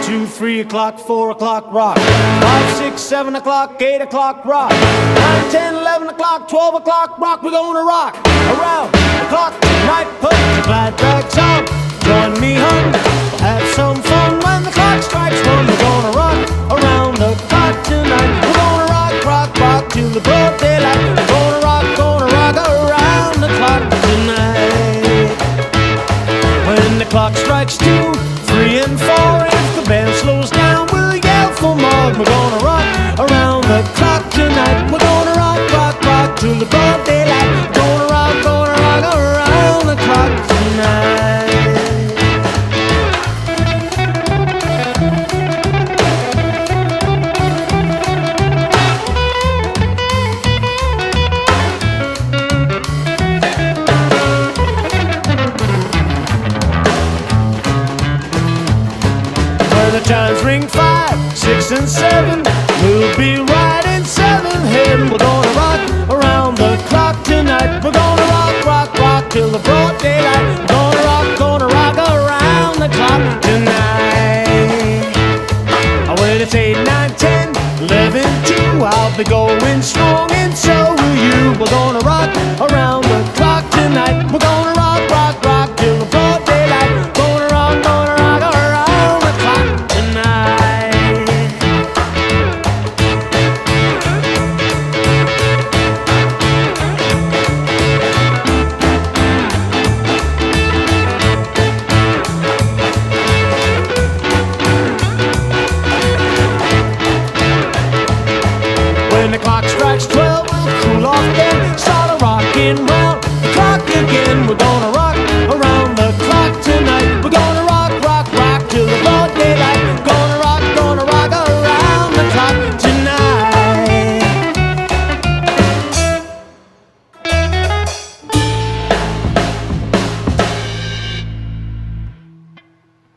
2, 3 o'clock, 4 o'clock, rock. 5, 6, 7 o'clock, 8 o'clock, rock. 9, 10, 11 o'clock, 12 o'clock, rock. We're gonna rock around the clock tonight. Put your glad rags on, join me, hon. Have some fun when the clock strikes 1. We're gonna rock around the clock tonight. We're gonna rock, rock, rock till the broad daylight. We're gonna rock around the clock tonight. When the clock strikes 2, 3 and 4, if the band slows down, we'll yell for more. We're gonna rock around the clock tonight. We're gonna rock, rock, rock till the broad daylight. Gonna rock around the clock tonight. The chimes ring 5, 6 and 7. We'll be right in 7th heaven. We're gonna rock around the clock tonight. We're gonna rock, rock, rock till the broad daylight. We're gonna rock around the clock tonight. Well, it's 8, 9, 10, 11, 2. I'll be going strong.